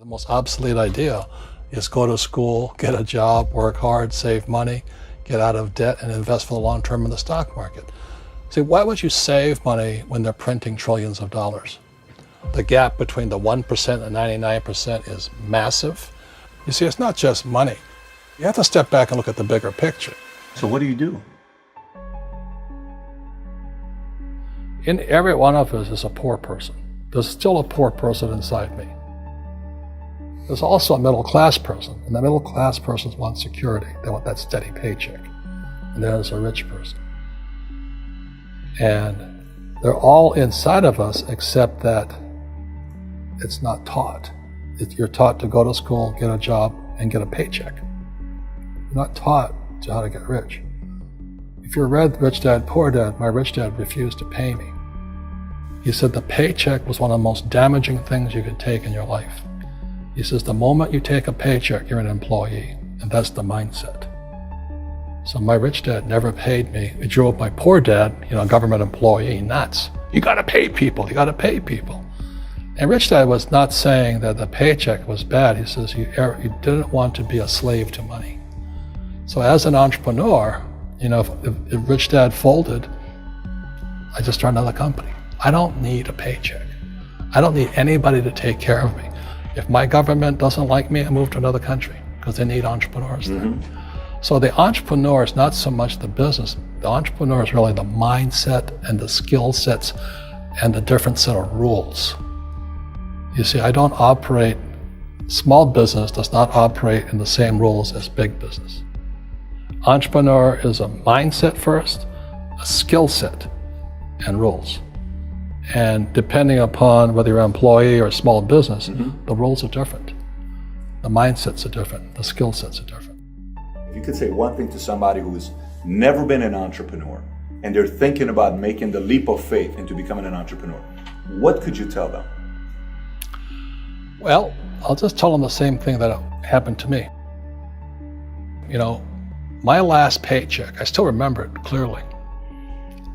The most obsolete idea is go to school, get a job, work hard, save money, get out of debt, and invest for the long term in the stock market. See, why would you save money when they're printing trillions of dollars? The gap between the 1% and 99% is massive. You see, it's not just money. You have to step back and look at the bigger picture. So what do you do? In every one of us is a poor person. There's still a poor person inside me. There's also a middle class person, and the middle class persons want security. They want that steady paycheck. And there's a rich person. And they're all inside of us, except that it's not taught. You're taught to go to school, get a job, and get a paycheck. You're not taught to how to get rich. If you read Rich Dad, Poor Dad, my rich dad refused to pay me. He said the paycheck was one of the most damaging things you could take in your life. He says the moment you take a paycheck, you're an employee, and that's the mindset. So my rich dad never paid me. He drove my poor dad, a government employee, nuts. You gotta pay people, you gotta pay people. And Rich Dad was not saying that the paycheck was bad. He says you didn't want to be a slave to money. So as an entrepreneur, if Rich Dad folded, I just started another company. I don't need a paycheck. I don't need anybody to take care of me. If my government doesn't like me, I move to another country because they need entrepreneurs there. So the entrepreneur is not so much the business. The entrepreneur is really the mindset and the skill sets and the different set of rules. You see, small business does not operate in the same rules as big business. Entrepreneur is a mindset first, a skill set, and rules. And depending upon whether you're an employee or a small business, the rules are different. The mindsets are different, the skill sets are different. If you could say one thing to somebody who's never been an entrepreneur and they're thinking about making the leap of faith into becoming an entrepreneur, what could you tell them? Well, I'll just tell them the same thing that happened to me. My last paycheck, I still remember it clearly.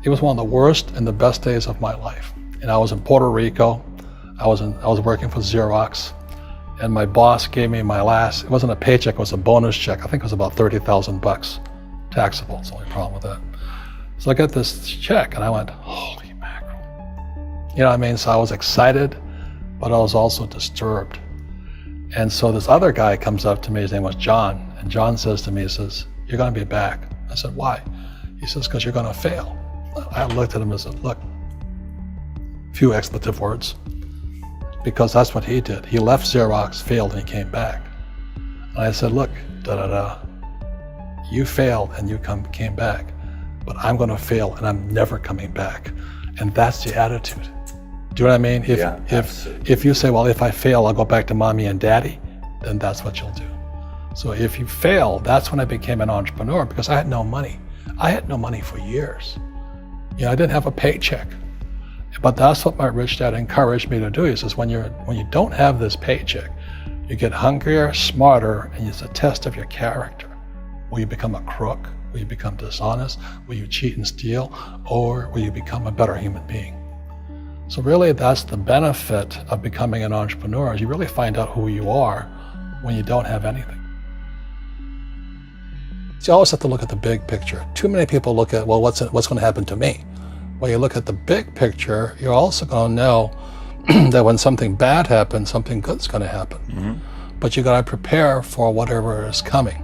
It was one of the worst and the best days of my life. And I was in Puerto Rico. I was working for Xerox, and my boss gave me it wasn't a paycheck, it was a bonus check. I think it was about $30,000, taxable. It's the only problem with that. So I got this check and I went, holy mackerel. So I was excited, but I was also disturbed. And so this other guy comes up to me, his name was John, and John says to me, he says, you're gonna be back. I said, why? He says, because you're gonna fail. I looked at him and said, look, few expletive words, because that's what he did. He left Xerox, failed, and he came back. And I said, look, you failed and you came back, but I'm gonna fail and I'm never coming back. And that's the attitude. Do you know what I mean? If you say, well, if I fail, I'll go back to mommy and daddy, then that's what you'll do. So if you fail, that's when I became an entrepreneur, because I had no money. I had no money for years. I didn't have a paycheck. But that's what my rich dad encouraged me to do. He says, when you don't have this paycheck, you get hungrier, smarter, and it's a test of your character. Will you become a crook? Will you become dishonest? Will you cheat and steal? Or will you become a better human being? So really, that's the benefit of becoming an entrepreneur, is you really find out who you are when you don't have anything. So you always have to look at the big picture. Too many people look at, well, what's going to happen to me? When you look at the big picture, you're also going to know that when something bad happens, something good's going to happen. But you got to prepare for whatever is coming.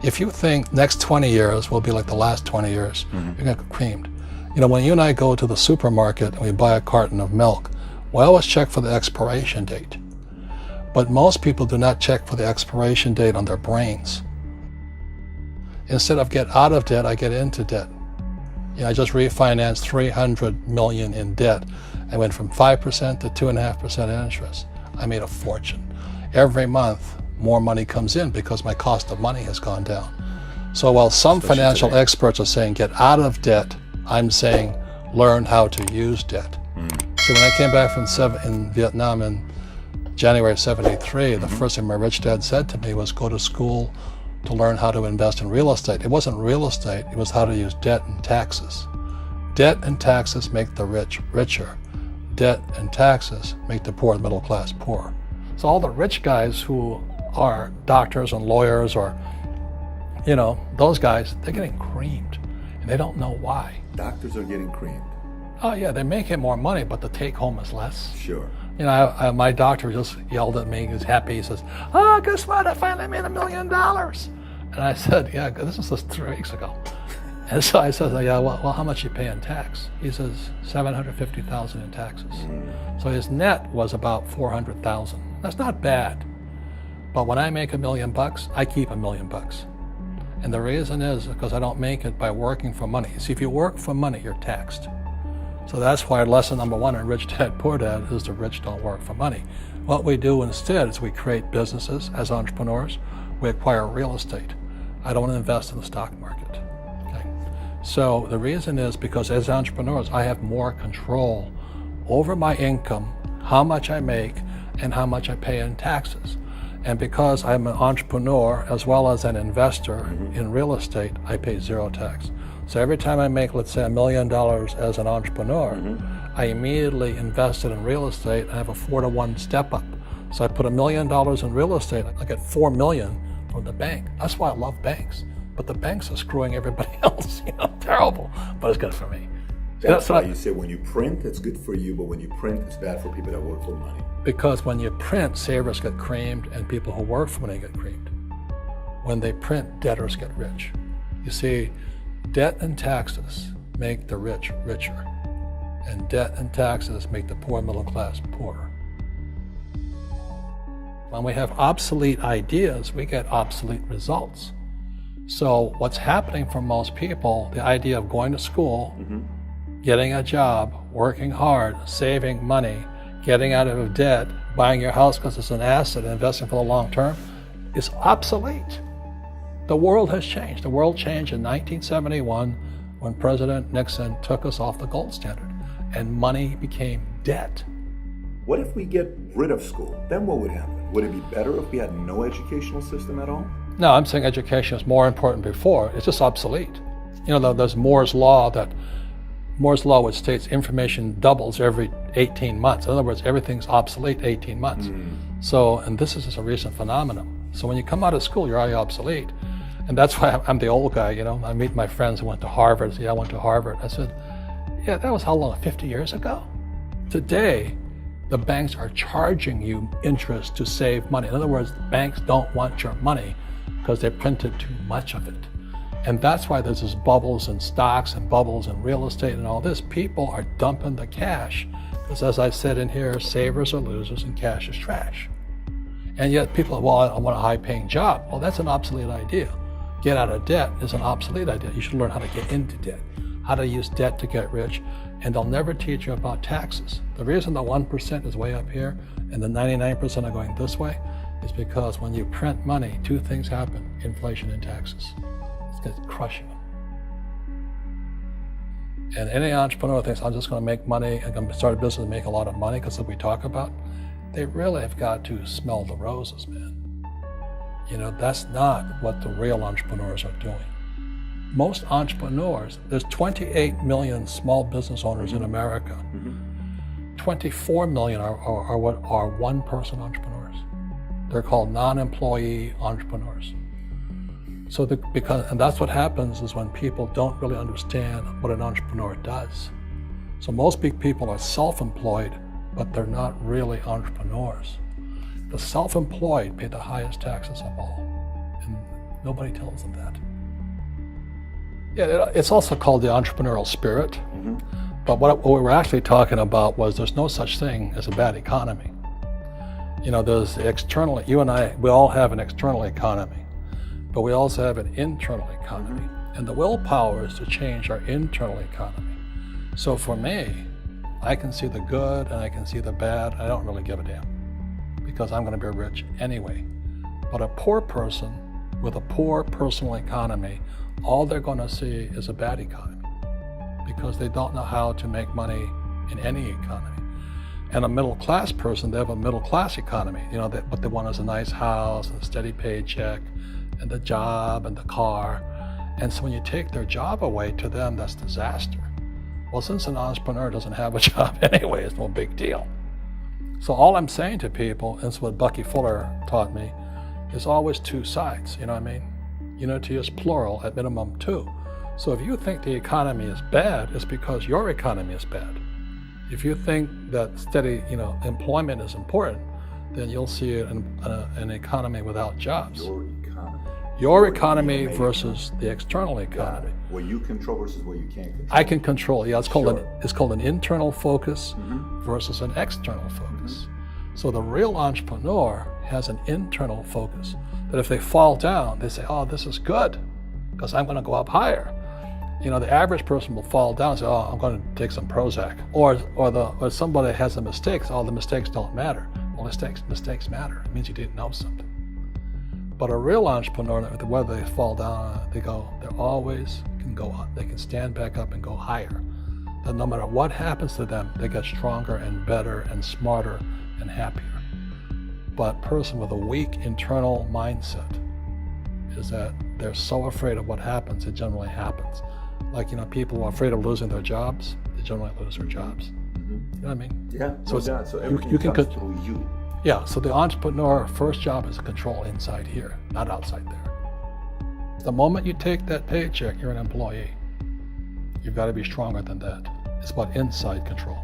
If you think next 20 years will be like the last 20 years, you're going to get creamed. When you and I go to the supermarket and we buy a carton of milk, we always check for the expiration date. But most people do not check for the expiration date on their brains. Instead of get out of debt, I get into debt. I just refinanced $300 million in debt. I went from 5% to 2.5% interest. I made a fortune. Every month, more money comes in because my cost of money has gone down. So while some financial experts are saying get out of debt, I'm saying learn how to use debt. So when I came back from in Vietnam in January of '73, the first thing my rich dad said to me was go to school to learn how to invest in real estate. It wasn't real estate, it was how to use debt and taxes. Debt and taxes make the rich richer. Debt and taxes make the poor and middle class poor. So all the rich guys who are doctors and lawyers or, those guys, they're getting creamed and they don't know why. Doctors are getting creamed. Oh yeah, they're making more money, but the take home is less. Sure. My doctor just yelled at me. He was happy. He says, "Oh, guess what? I finally made $1 million." And I said, "Yeah, this was just 3 weeks ago." And so I said, "Yeah, well, how much you pay in tax?" He says, $750,000 in taxes. So his net was about $400,000. That's not bad. But when I make $1 million, I keep $1 million. And the reason is because I don't make it by working for money. See, if you work for money, you're taxed. So that's why lesson number 1 in Rich Dad, Poor Dad is the rich don't work for money. What we do instead is we create businesses as entrepreneurs. We acquire real estate. I don't invest in the stock market. Okay? So the reason is because as entrepreneurs, I have more control over my income, how much I make, and how much I pay in taxes. And because I'm an entrepreneur as well as an investor in real estate, I pay 0 tax. So every time I make, let's say, $1 million as an entrepreneur, I immediately invested in real estate and have a 4-to-1 step up. So I put $1 million in real estate, I get $4 million from the bank. That's why I love banks. But the banks are screwing everybody else, terrible, but it's good for me. That's why you say when you print, it's good for you, but when you print, it's bad for people that work for money. Because when you print, savers get creamed and people who work for money get creamed. When they print, debtors get rich. You see, debt and taxes make the rich richer, and debt and taxes make the poor middle class poorer. When we have obsolete ideas, we get obsolete results. So what's happening for most people, the idea of going to school, getting a job, working hard, saving money, getting out of debt, buying your house because it's an asset, investing for the long term, is obsolete. The world has changed. The world changed in 1971 when President Nixon took us off the gold standard and money became debt. What if we get rid of school? Then what would happen? Would it be better if we had no educational system at all? No, I'm saying education is more important before. It's just obsolete. There's Moore's Law which states information doubles every 18 months. In other words, everything's obsolete 18 months. So, and this is just a recent phenomenon. So when you come out of school, you're already obsolete. And that's why I'm the old guy, I meet my friends who went to Harvard. Say, I went to Harvard. I said, yeah, that was how long, 50 years ago? Today, the banks are charging you interest to save money. In other words, banks don't want your money because they printed too much of it. And that's why there's this bubbles in stocks and bubbles in real estate and all this. People are dumping the cash because, as I said in here, savers are losers and cash is trash. And yet people are, well, I want a high-paying job. Well, that's an obsolete idea. Get out of debt is an obsolete idea. You should learn how to get into debt, how to use debt to get rich, and they'll never teach you about taxes. The reason the 1% is way up here and the 99% are going this way is because when you print money, 2 things happen: inflation and taxes. It's going to crush you. And any entrepreneur thinks, I'm just going to make money, I'm going to start a business and make a lot of money because of what we talk about. They really have got to smell the roses, man. That's not what the real entrepreneurs are doing. Most entrepreneurs, there's 28 million small business owners in America. 24 million are what are one-person entrepreneurs. They're called non-employee entrepreneurs. So and that's what happens is when people don't really understand what an entrepreneur does. So most big people are self-employed, but they're not really entrepreneurs. The self-employed pay the highest taxes of all, and nobody tells them that. Yeah, it's also called the entrepreneurial spirit, but what we were actually talking about was there's no such thing as a bad economy. There's the external, you and I, we all have an external economy, but we also have an internal economy, and the willpower is to change our internal economy. So for me, I can see the good and I can see the bad. I don't really give a damn because I'm going to be rich anyway. But a poor person with a poor personal economy, all they're going to see is a bad economy because they don't know how to make money in any economy. And a middle class person, they have a middle class economy. What they want is a nice house, and a steady paycheck, and the job and the car. And so when you take their job away, to them, that's disaster. Well, since an entrepreneur doesn't have a job anyway, it's no big deal. So all I'm saying to people, and it's what Bucky Fuller taught me, is always two sides, you know what I mean? Unity is plural, at minimum two. So if you think the economy is bad, it's because your economy is bad. If you think that steady, employment is important, then you'll see an economy without jobs. Your economy versus the external economy. What you control versus what you can't control. I can control. Yeah, it's called an internal focus versus an external focus. So the real entrepreneur has an internal focus. That if they fall down, they say, "Oh, this is good, because I'm going to go up higher." The average person will fall down and say, "Oh, I'm going to take some Prozac," or somebody has a mistake. Oh, the mistakes don't matter. Well, mistakes matter. It means you didn't know something. But a real entrepreneur, whether they fall down, they always can go up. They can stand back up and go higher. That no matter what happens to them, they get stronger and better and smarter and happier. But a person with a weak internal mindset is that they're so afraid of what happens, it generally happens. Like, people who are afraid of losing their jobs, they generally lose their jobs. You know what I mean? Yeah, so everything you can comes through you. Yeah, so the entrepreneur first job is to control inside here, not outside there. The moment you take that paycheck, you're an employee. You've got to be stronger than that. It's about inside control.